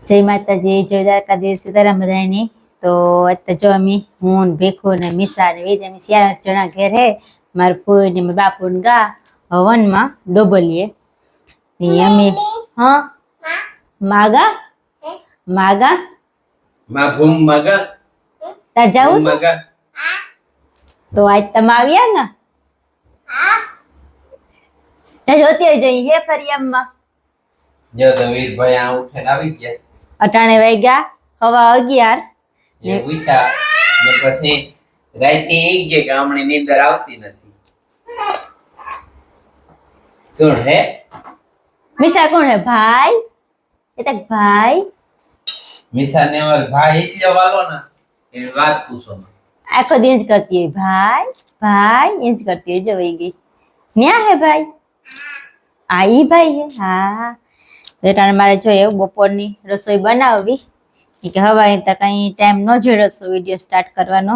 જય માતાજી, જય દ્વારકાધીશ, સીતારામ બધાની. તો અત્યારે જો અમે હું ભેખો ને મીસા ને વેદ અમે 4 જણા ઘેર હે. મારા ફોઈ ને મારા બાપુ ને ગા હવનમાં ડોબલીએ અમે હા માગા માગા માગુમ માગા તાર જાવું માગા તો આજ તમે આવ્યા ને ત્યાં જોતી જઈએ ફરિયામાં જો તો વીરભાઈ આ ઉઠીને આવી ગયા. અટાણે વાગ્યા 11:15 એ ઉઠ્યા ને પછી રાતે એક જે ગામની નીંદર આવતી નથી. કોણ હે મિશા? કોણ હે ભાઈ? એ તક ભાઈ મિશા ને અમાર ભાઈ એટલે વાલો ને એની વાત પૂછો. આખો दिन करती है भाई भाई इंज करती है जो वही गई न्या है भाई आई भाई है हाँ तो टाणे मारे जो એવું બપોરની રસોઈ બનાવવી કે હવે તો કઈ ટાઈમ ન જોડ્યો તો વિડિયો સ્ટાર્ટ કરવાનો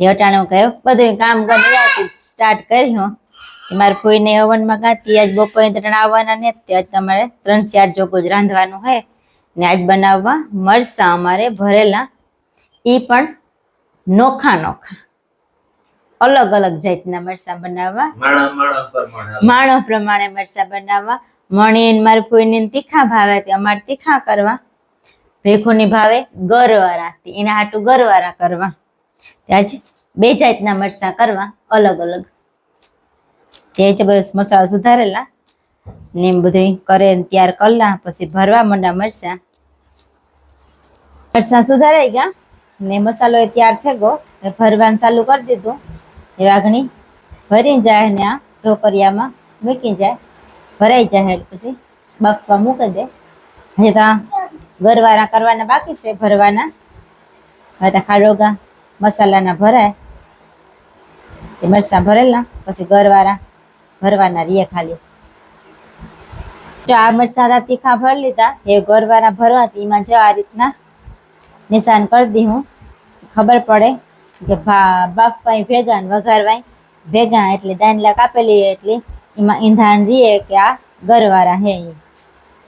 એ અટાણે હું કહ્યું બધું કામ કરી સ્ટાર્ટ કર્યું કે મારે કોઈને ઓવનમાં ગાતી આજ બપોરે ત્રણ આવવાના ને આજ તમારે 3-4 જોગો જ રાંધવાનું હે ને આજ બનાવવા મરસા અમારે ભરેલા ઈ પણ નોખા નોખા અલગ અલગ જાતના મરસા બનાવવા માણો પ્રમાણે મરસા બનાવવા મણી મારી ફોઈને તીખા ભાવે તે અમારે તીખા કરવા ભેખુની ભાવે ગરવારા એના હાટું ગરવારા કરવા આજે 2 જાતના મરસા કરવા અલગ અલગ તે બસ મસાલા સુધારેલા ને એમ બધું કરે તૈયાર કરલા પછી ભરવા મંડા મરસા સુધારાઈ ગયા ને મસાલો તૈયાર થઈ ગયો ભરવાનું ચાલુ કરી દીધું એ વાઘણી ભરી જાય ને આ ઢોકરિયામાં મૂકી જાય ભરાઈ જાય પછી બાફવા મૂકી દે હજી ત્યાં ગરવારા કરવાના બાકી છે ભરવાના હવે ખાડોગા મસાલાના ભરાય એ મરસા ભરેલા પછી ગરવારા ભરવાના રીએ ખાલી જો આ મરસા તીખા ભરી લીધા એ ગરવારા ભરવાથી એમાં જો આ રીતના નિશાન કરી દી હું ખબર પડે કે બાફવાય ભેગા ને વઘારવાય ભેગા એટલે દાંડલા કાપેલી એટલે એમાં ઈંધાણ રીએ કે આ ગરવારા હે એ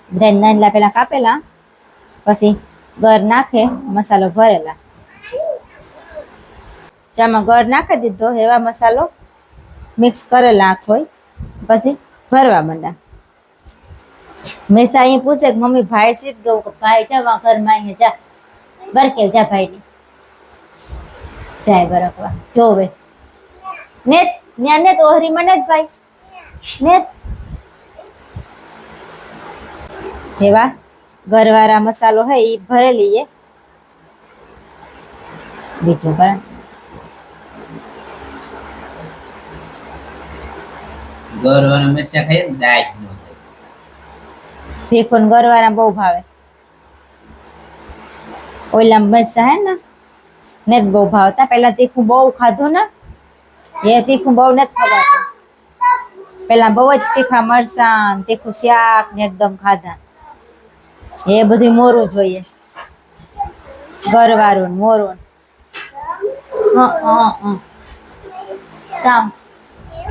બધા દાંડલા પેલા કાપેલા પછી ગર નાખે મસાલો ભરેલા ચામાં ગર નાખી દીધો એવા મસાલો મિક્સ કરેલા આખો પછી ભરવા માંડા મેસા અહીં પૂછે કે મમ્મી ભાઈ સીધ ગયું કે ભાઈ જવા ઘરમાં અહીં જા બરકે જા ભાઈ ની જાય બરકવા જોવે નેત ન્યા નેત ઓહરી મને જ ભાઈ નેત એવા ગરવારા મસાલો હે ઈ ભરેલી એ બીજું પણ ગરવારા મરચા ખાય ને દાજ નો ભેખોન ગરવારા બહુ ભાવે ઓલા મરચા હે ને ને બહુ ભાવતા પેલા તીખું બહુ ખાધું ને એ તીખું બહુ નથી ખવાતું પેલા બહુ જ તીખા મરચા તીખું શાક ને એકદમ ખાધા એ બધું મોરું જોઈએ ગરવારું મોરું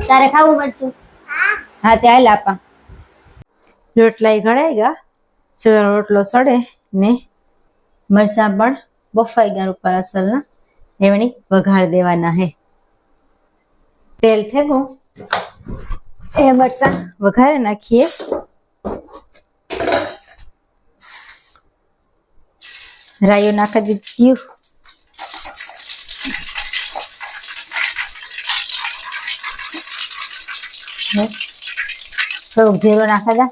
તારે ખાવું પડશે હા તે હાલ આપા રોટલા ઘડાઈ ગયા રોટલો સડે ને મરસા પણ બફાઈ ગયા ઉપર અસલના એવણી વઘાર દેવાના હે તેલ થઈ ગયું એ મરસા વઘારે નાખીએ રાયું નાખી દીધું થોડુંક જીરું નાખી દા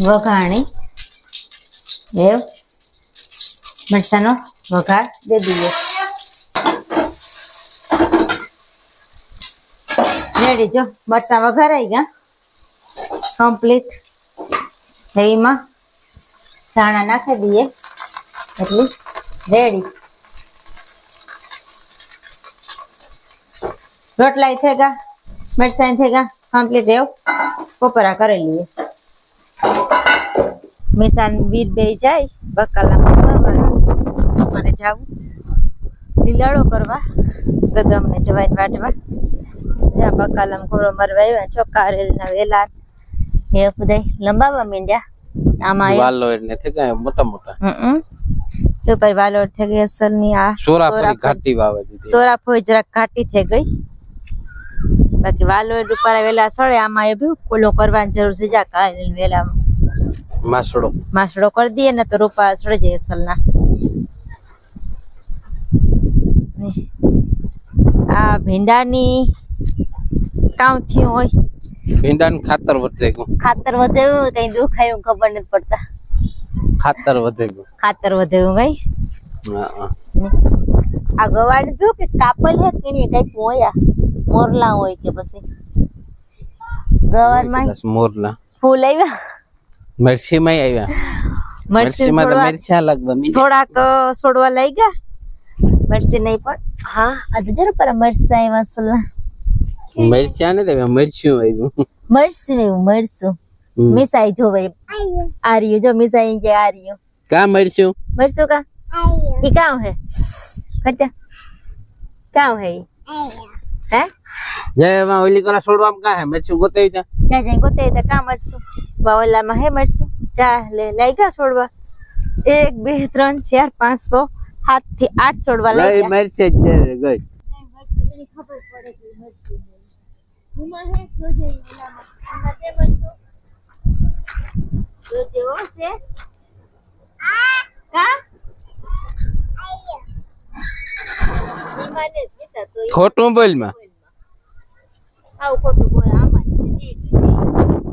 વઘાણી એ મરચાનો વઘાર દે દઈએ રેડી જો મરચા વઘારાઈ ગયા કમ્પ્લીટ એમાં ધાણા નાખી દઈએ એટલે રેડી રોટલા થઈ ગયા મરચાં થઈ ગયા કમ્પ્લીટ એવું પોપરા કરી લઈએ મિસાન વીર બે જાય બકાલામાં મને જાવું લીલાડો કરવા ગદમને જવાય વાટવા જ્યાં બકાલામાં ઘોડો મરવા આવ્યા ચોકારેલ ના વેલા એ બધા લંબાવા માંડ્યા આમાં વાલોર ને થઈ ગયા મોટા મોટા જો પર વાલોર થઈ ગઈ અસલ ની આ સોરાફળી ઘાટી વાવે દીધી સોરાફળી જરાક ઘાટી થઈ ગઈ બાકી વાલોર ઉપર વેલા સળે આમાં એ બી કોલો કરવાની જરૂર છે જા કાલે વેલા માસડો કરી દઈએ ને તો રોપા સડે જાય અસલ ના આ ભીંડાની કામ થયું હોય ભીંડાનું ખાતર વધે ગયું કઈ દુખાયું ખબર નથી પડતા ખાતર વધે ગયું કઈ આ ગવાડ જો કે કાપલ હે કે કઈ પોયા મોરલા હોય કે પછી ગવાર માં મોરલા ફૂલ આવ્યા મરચી માં આવ્યા મરચી માં તો મરચા લગવા થોડાક છોડવા લઈ ગયા મરચી નહીં પણ હા આ તો જરા પર મરચા આવ્યા સલા મરચા ને તે મરચું આવ્યું મરચું મિસાઈ જોવે આ રહ્યું જો મિસાઈ કે આ રહ્યું કા મરચું કા ઈ કામ હે કટા કામ હે હે જય માં ઓલી કરા છોડવા કા હે મરચું ગોતે જા ગોતે તા કા મરચું બાવલા માં હે મરચું જા લઈ ગયા છોડવા 1 2 3 4 5 6 7 થી 8 છોડવા લઈ ગયા મરચે જ ગઈ ખબર પડે કે મરચું હુમાં હે જોજે ઓલામાં તે મરચું જોજે ઓ છે કા ઈમાને પૈસા તો ખોટું બોલ માં આવ ખોટું બોલ આમાં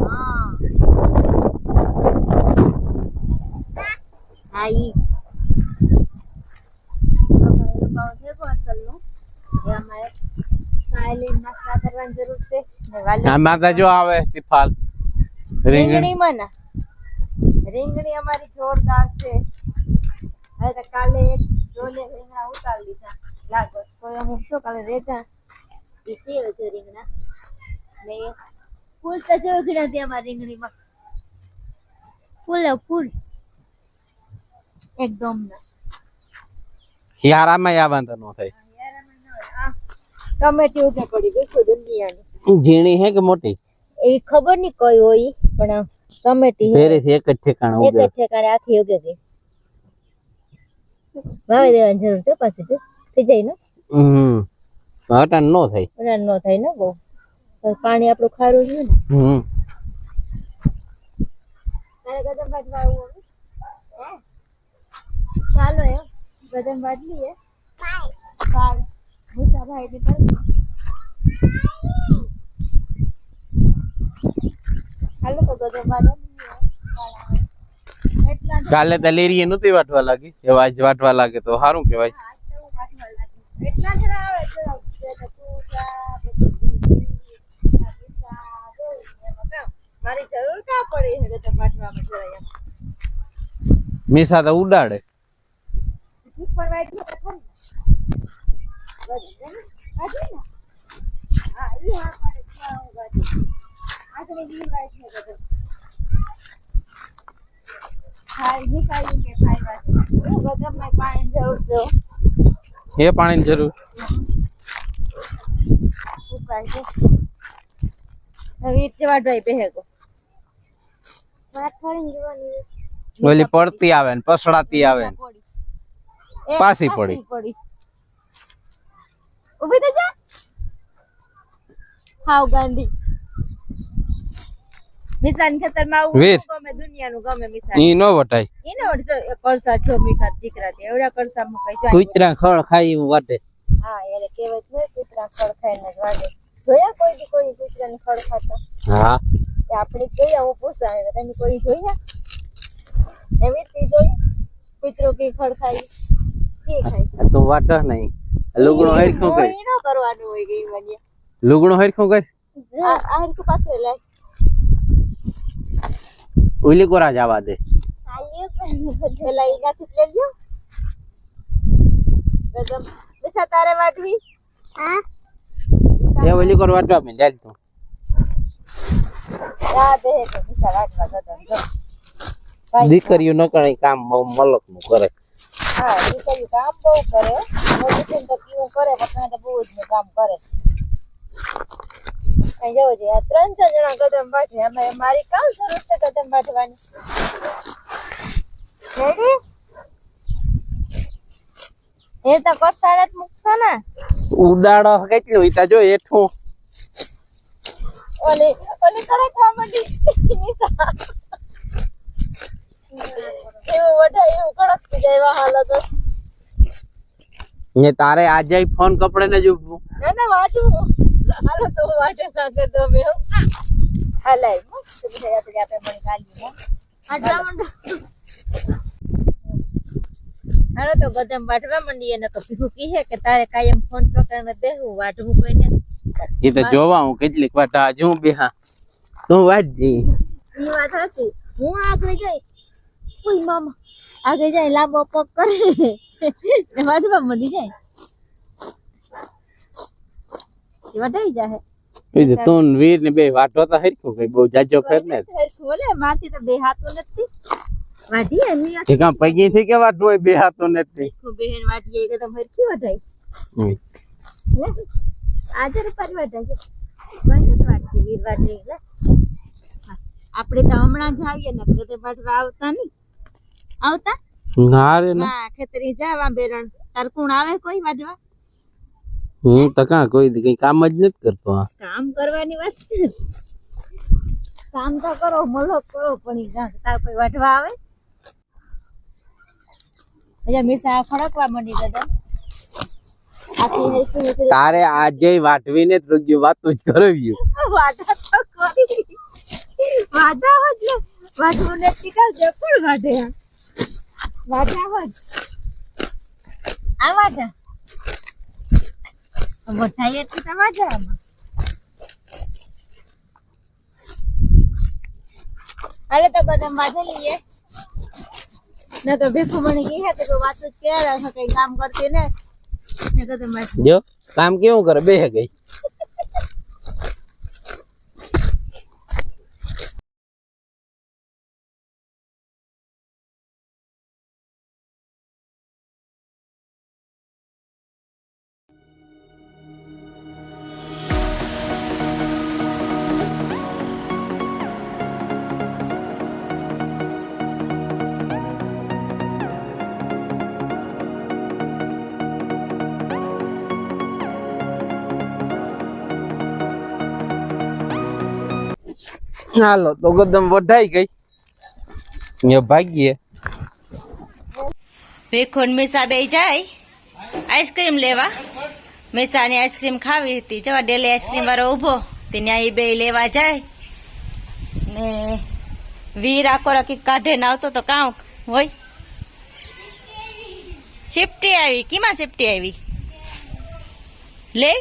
હા આઈ અમારે છે કોસલનો એ અમારે કાલે નાસ્તા કરવાની જરૂર છે ને વાલી આમાં તો જો આવે તિફાલ રીંગણી અમારી જોરદાર છે હવે તો કાલે એક જોલે રીંગણા ઉતારી લીધા લાગો કોઈ અમુક શું કાલે રેતા ઈ સેવ છે રીંગણા ને ફૂલ તો જો ઘણા ત્યાં અમારી રીંગણીમાં ફૂલ એકદમ ના યારામાં આવવાનું ન થાય ટમેટી ઉગે પડી દેખો દુનિયાની ઝીણી હે કે મોટી એ ખબર નહીં કઈ હોય પણ ટમેટી ફેરેથી એક જ ઠેકાણે આખી ઉગે ગઈ વાવી દેવાની જરૂર છે પાછી થઈ જાય ને હટાણ નો થાય ને બહુ પાણી આપણું ખારું છે ને તારે ગદમ ભાત વાવવું હવે ચાલો એમ ગદમ ભાત લઈએ કાલ ભૂસા ભાઈ ની કરવી હાલો તો ગદમ ભાત કાલે તો લેરીએ નહોતી વાટવા લાગી એવા આજ વાટવા લાગે તો સારું કહેવાય એટલા જરા આવે મારી જરૂર કા પડે છે ગદમ ભાતમાં જરા મીસા તો ઉડાડે પણ વાઈટ તો ખરી ગાડી ને હા ઈ હા પડે ક્યાં ગાડી આખરે ઈ વાઈટ છે ગદમ ખાઈ નીકાળી કે ખાઈ વાત ગદમ માં પાણી જરૂર છે એ પાણીની જરૂર ઉકાઈ છે હવે ઈટ વાડવાઈ બેહેગો વાત ખરી જોવાની ઓલી પડતી આવે ને પસડાતી આવે ને પાછી પડી ઉભી થઈ જા હાવ ગાંડી મિસાન ખેતરમાં આવું ગમે દુનિયાનું ગમે મિસાન ઈ નો વટાય ઈ નો વટાય કરસા છો મીકા દીકરા તે એવડા કરસા મુકાઈ જાય કૂતરા ખળ ખાઈ વાટે હા એને કહેવત ન કૂતરા ખળ ખાઈને જ વાટે જોયા કોઈ કૂતરાને ખળ ખાતા હા એ આપણે જોયા હું પૂછા તમે કોઈ જોયા એવી રીતે જોયા કૂતરો કે ખળ ખાઈ કે ખાય તો વાટ નહીં લુગણો હરખું કર ઈ નો કરવાનું હોય ગઈ વાનિયા લુગણો હરખું કર આ હરખું પાછળ લાય ઓલી કોરા જવા દે આઈએ પણ ઢેલા ઈ નાખી લઈ લ્યો ગદમ બેસા તારે વાટવી હા એ ઓલી કોર વાટવા મે ડાલ તું આ બેહે તો બેસા વાટવા ગદમ જો દીકરીઓ ન કઈ કામ મલક નું કરે હા દીકરીઓ કામ બહુ કરે મોટી તો કેવું કરે પણ તો બહુ જ કામ કરે અહીં જવું છે આ 3-4 જણા કદમ બાંધે અમે મારી કામ શરૂ છે કદમ બાંધવાની રેડી એ તો કટસાને જ મૂકશો ને ઉડાડો કેટલું ઈતા જો હેઠું ઓલી કડકવા માંડી એવું વઢા એવું કડક થઈ જાય એવા હાલત ને તારે આજે ફોન કપડે ને જો ના વાટું હાલો તો વાટે ના કરતો મે હાલાય મસ્ત બધા આપણે મણી કાઢી આટલા મંડો હાલો તો ગદમ વાટવા માંડીએ ને તો ભીખું કહે કે તારે કાયમ ફોન પકડીને બેહવું વાટવું કોઈને એ તો જોવા હું કેટલીક વાર આજે હું બેહા તું વાટજી ઈ વાત હશે હું આગળ જઈ ઓય મામા આગળ જાય લાંબો પગ કરે ને વાટવા માંડી જાય એ વાટાઈ જાય એ તો તું વીર ને બે વાટો તો હરખું કઈ બહુ જાજો ફેર ને બોલે મારથી તો બે હાથો નથી વાટી એમની એ કામ પગી થી કે વાટો હોય બે હાથો નથી બહેન વાટી કે તમે હરખી વટાઈ આજે રૂપારી વટાઈ છે ભાઈ નથી વાટતી વીર વાટી એટલે આપણે તો હમણાં જ આવીએ ને કદે વાટવા આવતા નહીં આવતા ના રે ના ના ખેતરી જાવા બેરણ તાર કોણ આવે કોઈ વાટવા હું તો કા કોઈ કઈ કામ જ નથી કરતો આ કામ કરવાની વાત છે કામ તો કરો મલક કરો પણ ઈ તાર કોઈ વાટવા આવે અજા મેસા ફડકવા માંડી દાદા આખી હેસી તારે આજે વાટવીને જ રોગ્યું વાતું જ કરવ્યું વાટા તો કરી વાટા હોજ વાટવું નથી કાલ જે કોણ વાટે વાટા હોજ આ વાટા મોટા એટલી તો વાટા આમાં અરે તો કદમ વાટે લઈએ ન તો ભીખુ મને કહે કે તું વાતું જ ક્યારે છે કઈ કામ કરતી ને કદમ વાટે જો કામ કેવું કરે બેહે ગઈ હાલો તો ગદમ વઢાઈ ગઈ ને ભાગીએ ભેખોન મીસા બે જાય આઈસ્ક્રીમ લેવા મીસાની આઈસ્ક્રીમ ખાવી હતી જવા ડેલી આઈસ્ક્રીમ વાળો ઉભો ત્યાં એ બે લેવા જાય ને વીર આખો રાખી કાઢે ને આવતો તો કાં હોય ચીપટી આવી કીમાં ચીપટી આવી લે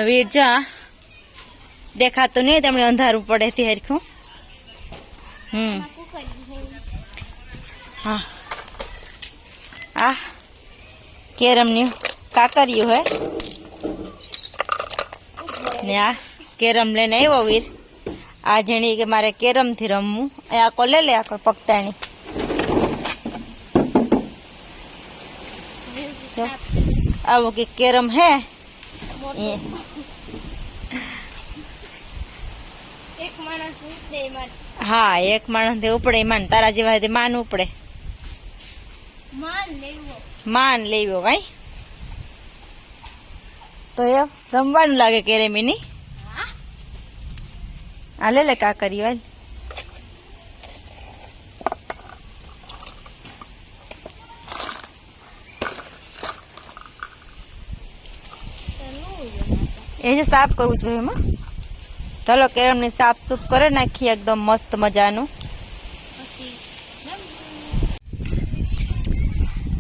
વીર જા દેખાતું નહીં તમને અંધારું પડે થી હરખું હા આ કેરમની કાકરિયું હે ને આ કેરમ લઈને આવ્યો વીર આ જણી કે મારે કેરમ થી રમવું એ આખો લે લે આખો પગતાણી આવો કે કેરમ હે હા એક માણસ ઉપડે માન તારા જેવા માન ઉપડે માન લેવો ભાઈ તો એ રમવાનું લાગે કેરેમીની આ લે કા કરી વાલ એ જે સાફ કરવું જોઈએ એમાં ચાલો કેરમની સાફ સૂફ કરી નાખીએ એકદમ મસ્ત મજાનું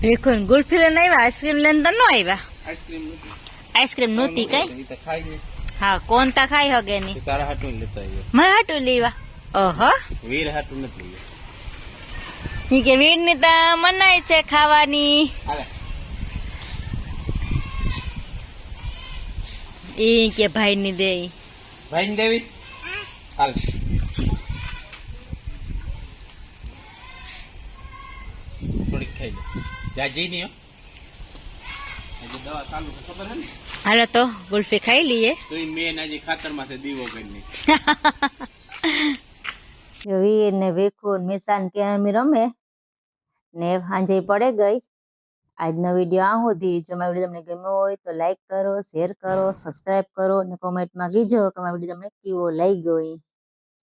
ભેખુન ગુલ્ફી લઈને આવ્યા આઈસ્ક્રીમ લઈને તો ન આવ્યા આઈસ્ક્રીમ નહોતી કઈ હા કોણ તા ખાઈ હગે ની તારા હાટું લેતા આવ્યો મારા હાટું લેવા ઓહો વીર હાટું નથી લેવા ઈ કે વીર ની તા મનાય છે ખાવાની એ કે ભાઈ ની દે ભાઈ ને દેવી હાલ થોડીક ખાઈ લે જાજી નહીં હો દવા ચાલુ ખબર હે ને હાલો તો ગુલ્ફી ખાઈ લઈએ. તો એ મેન આજે ખાતરમાંથી દીવો કરી જો વીર ને ભીખુ ને મિશાન કે અમે રમે ને સાંજે પડે ગઈ. આજનો વિડીયો આ સુધી. જો મારો વિડીયો તમને ગમ્યો હોય તો લાઈક કરો, શેર કરો, સબસ્ક્રાઇબ કરો અને કોમેન્ટમાં કીજો કે મારો વિડીયો તમને કેવો લાગ્યો.